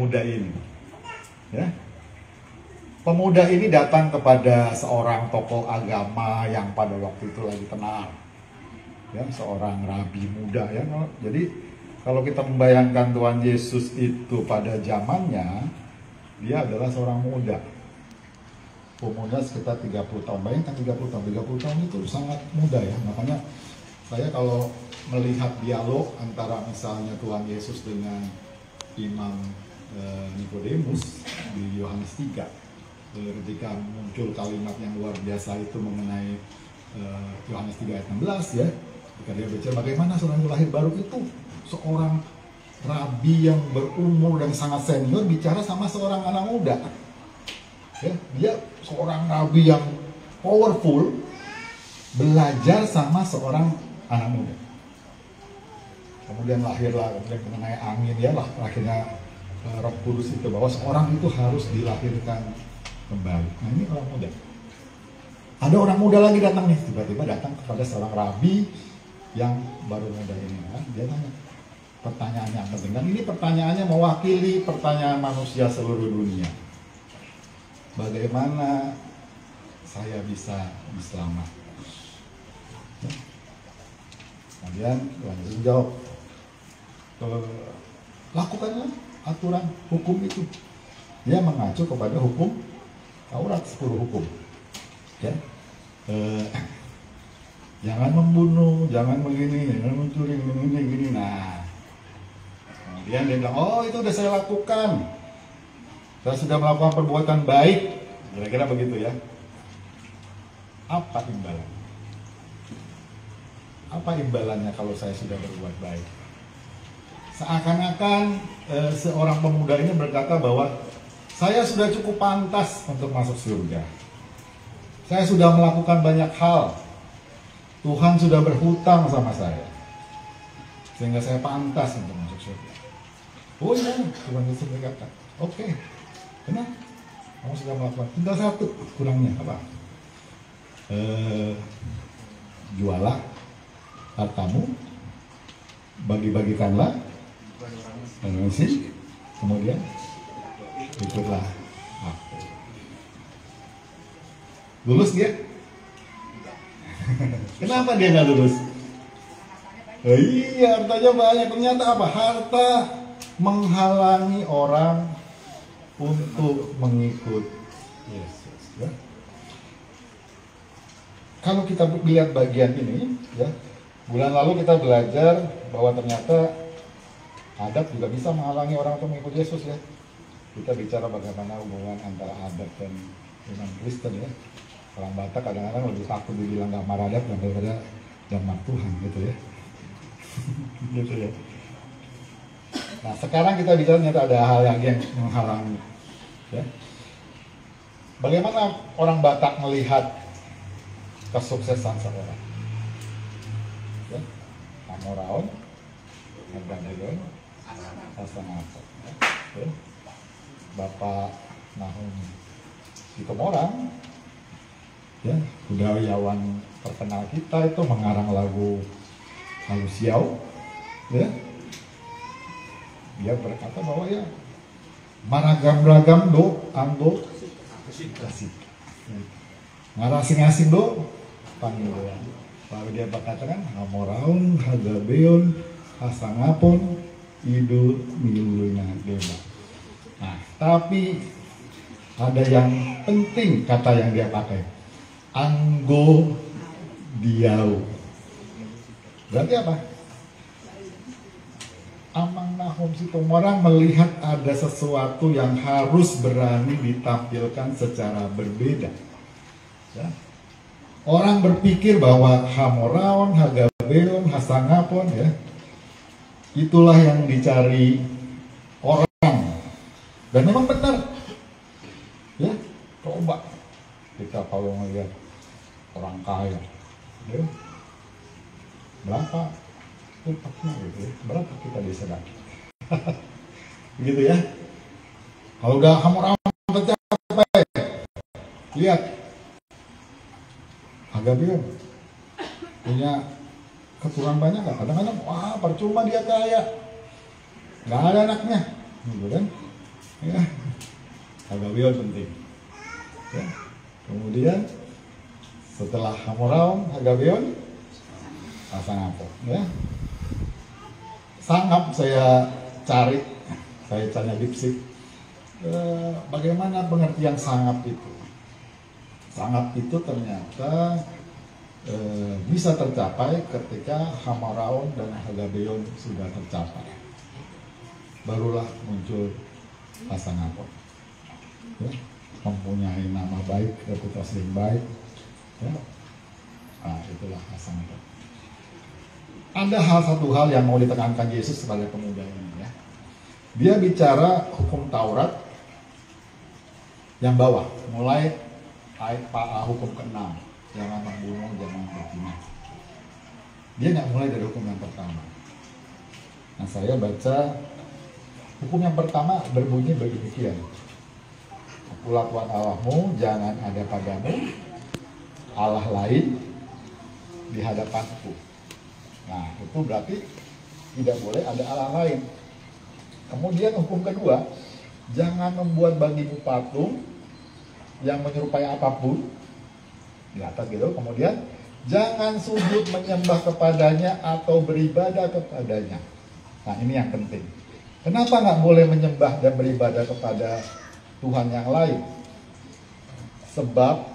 pemuda ini. Ya. Pemuda ini datang kepada seorang tokoh agama yang pada waktu itu lagi terkenal. Ya, seorang rabi muda ya. Jadi kalau kita membayangkan Tuhan Yesus itu pada zamannya, dia adalah seorang muda. Umurnya sekitar 30 tahun. Bayangkan 30 tahun. 30 tahun itu sangat muda ya. Makanya saya kalau melihat dialog antara misalnya Tuhan Yesus dengan Imam Nikodemus di Yohanes 3, ketika muncul kalimat yang luar biasa itu mengenai Yohanes 3 ayat 16 ya, ketika dia bicara bagaimana seorang yang lahir baru itu, seorang rabi yang berumur dan sangat senior bicara sama seorang anak muda ya, dia seorang rabi yang powerful belajar sama seorang anak muda. Kemudian lahirlah kemudian mengenai angin ya lah, akhirnya Roh Kudus itu bahwa seorang itu harus dilahirkan kembali. Nah ini orang muda. Ada orang muda lagi datang nih, tiba-tiba datang kepada seorang rabi yang baru muda ini. Nah, dia tanya pertanyaan yang penting. Dan ini pertanyaannya mewakili pertanyaan manusia seluruh dunia. Bagaimana saya bisa diselamatkan? Ya. Kemudian Tuhan Yesus jawab, lakukanlah aturan hukum itu. Dia mengacu kepada hukum Taurat, 10 hukum. Ya. Jangan membunuh, jangan begini, jangan mencuri, gini. Nah, kemudian dia bilang, oh itu udah saya lakukan. Saya sudah melakukan perbuatan baik. Kira-kira begitu ya. Apa imbalan? Apa imbalannya kalau saya sudah berbuat baik? Seakan-akan seorang pemuda ini berkata bahwa saya sudah cukup pantas untuk masuk surga. Saya sudah melakukan banyak hal. Tuhan sudah berhutang sama saya, sehingga saya pantas untuk masuk surga. Oh iya, Tuhan Yesus berkata, oke, benar, kamu sudah melakukan. Tinggal satu kurangnya apa? Jualah hartamu, bagi-bagikanlah, kemudian ikutlah aku. Lulus dia? Kenapa dia nggak lulus? Oh iya, hartanya banyak. Ternyata apa? Harta menghalangi orang untuk mengikut Yesus. Ya. Kalau kita lihat bagian ini, ya, bulan lalu kita belajar bahwa ternyata adat juga bisa menghalangi orang untuk mengikut Yesus ya. Kita bicara bagaimana hubungan antara adat dan iman Kristen ya. Orang Batak kadang-kadang lebih takut dibilang gak marah adat daripada jamar Tuhan gitu ya. Gitu ya. Nah sekarang kita bicara ternyata ada hal yang menghalangi ya. Bagaimana orang Batak melihat kesuksesan seorang ya? Amoraon, Nagadagon, Asangapo ya. Bapak Nahum Sitomorang ya, budayawan terkenal kita itu mengarang lagu Halusiau ya. Dia berkata bahwa ya maragam-ragam do anggo kasih ngarasing-asing do panggilan. Lalu dia berkatakan Hamoraun, Hagabeon, Hasangapon, Idul Miluna Dema. Nah, tapi ada yang penting kata yang dia pakai, Anggo Diau. Berarti apa? Amang Nahum Sitomorang melihat ada sesuatu yang harus berani ditampilkan secara berbeda. Ya. Orang berpikir bahwa Hamoraon, Hagabeon, Hasangapon ya, itulah yang dicari orang. Dan memang benar. Ya, coba kita kalau melihat orang kaya, ya, berapa upahnya gitu ya, berapa kita bisa dapat, gitu ya. Kalau udah Hamoraon tercapai, lihat Hagabeon punya keturunan banyak nggak? Kadang-kadang wah percuma dia kaya, nggak ada anaknya, gitu kan? Ya, Hagabeon penting. Ya. Kemudian setelah Hamoraon, Hagabeon, Sangapok. Ya. Sangap saya cari, saya tanya Dipsik, bagaimana pengertian sangap itu? Sangap itu ternyata bisa tercapai ketika Hamoraon dan Hagabeon sudah tercapai. Barulah muncul Sangapok. Ya, mempunyai nama baik, reputasi yang baik. Ya. Nah, itulah Sangapok. Ada satu hal yang mau ditekankan Yesus kepada pemuda ini, ya. Dia bicara hukum Taurat yang bawah, mulai ayat hukum ke-6, jangan membunuh, jangan berzina. Dia nggak mulai dari hukum yang pertama. Nah, saya baca hukum yang pertama berbunyi begini: Akulah Tuhan Allahmu, jangan ada padamu Allah lain di hadapanku. Nah, itu berarti tidak boleh ada Allah lain. Kemudian hukum kedua, jangan membuat bagimu patung yang menyerupai apapun. Di atas gitu. Kemudian jangan sujud menyembah kepadanya atau beribadah kepadanya. Nah, ini yang penting. Kenapa nggak boleh menyembah dan beribadah kepada Tuhan yang lain? Sebab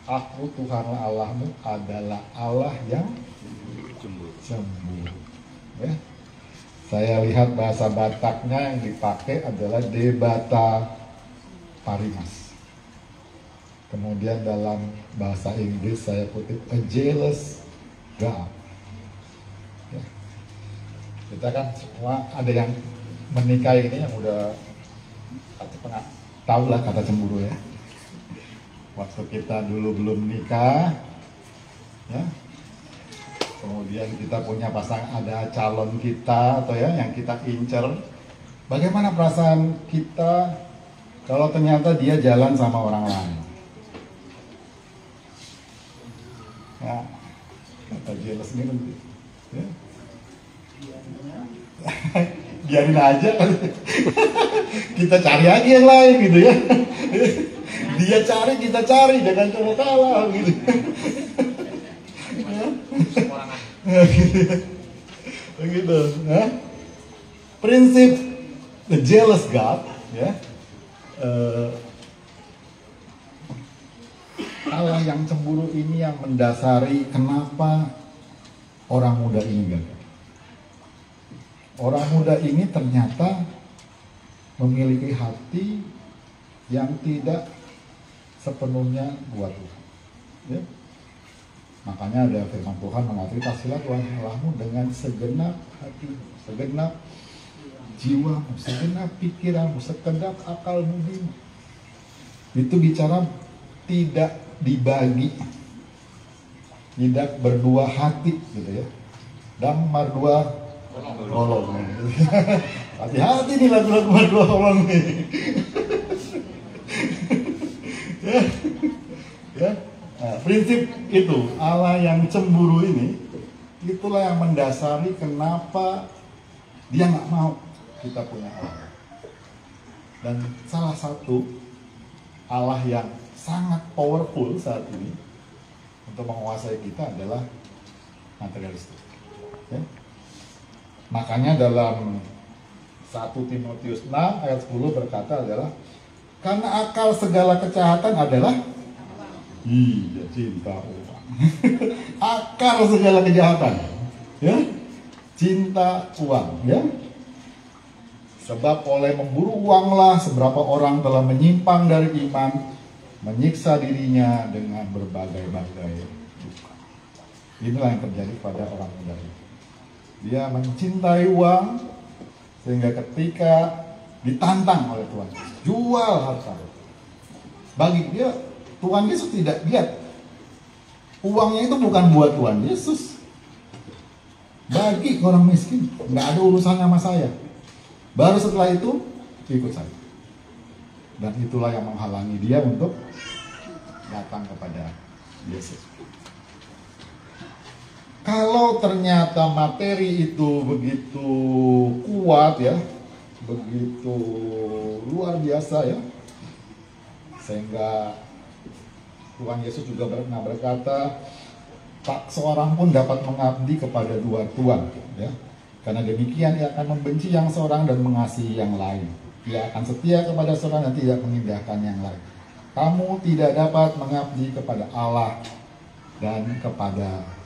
aku Tuhan Allahmu adalah Allah yang cemburu. Ya. Saya lihat bahasa Bataknya yang dipakai adalah debata parimas. Kemudian dalam bahasa Inggris saya kutip a jealous God. Ya. Kita kan semua ada yang menikah ini yang udah pernah tahu lah kata cemburu, ya. Waktu kita dulu belum nikah, ya. Kemudian kita punya pasangan, ada calon kita atau ya yang kita incer. Bagaimana perasaan kita kalau ternyata dia jalan sama orang lain? Ya, kata jealous ini nanti. Ya. Biarin aja. Kita cari aja yang lain gitu ya. Dia cari, kita cari, jangan coba kalah gitu. Begitu, ya. Prinsip the jealous God, ya. Allah yang cemburu ini yang mendasari kenapa orang muda ini gagal. Orang muda ini ternyata memiliki hati yang tidak sepenuhnya buat Tuhan. Ya. Makanya ada firman Tuhan mengatakan, "Kasihilah Tuhan Allahmu dengan segenap hatimu, segenap jiwamu, segenap pikiranmu, segenap akal budimu." Itu bicara tidak dibagi, tidak berdua hati, gitu ya. Dan berdua golong. Hati-hati nih lagu-lagu berdua golong nih. Ya. Ya. Nah, prinsip itu, Allah yang cemburu ini, itulah yang mendasari kenapa dia nggak mau kita punya Allah. Dan salah satu Allah yang sangat powerful saat ini untuk menguasai kita adalah materialistik. Ya. Makanya dalam 1 Timotius 6 ayat 10 berkata adalah, karena akal segala kejahatan adalah cinta uang. Akar segala kejahatan, ya, cinta uang, ya. Sebab oleh memburu uanglah seberapa orang telah menyimpang dari iman, menyiksa dirinya dengan berbagai-bagai duka. Inilah yang terjadi pada orang muda ini. Dia mencintai uang sehingga ketika ditantang oleh Tuhan, jual harta. Bagi dia Tuhan Yesus tidak lihat. Uangnya itu bukan buat Tuhan Yesus. Bagi orang miskin, nggak ada urusannya sama saya. Baru setelah itu ikut saya. Dan itulah yang menghalangi dia untuk datang kepada Yesus. Kalau ternyata materi itu begitu kuat, ya, begitu luar biasa ya, sehingga Tuhan Yesus juga pernah berkata, tak seorang pun dapat mengabdi kepada dua tuan, ya. Karena demikian ia akan membenci yang seorang dan mengasihi yang lain. Ia akan setia kepada seorang dan tidak mengindahkan yang lain. Kamu tidak dapat mengabdi kepada Allah dan kepada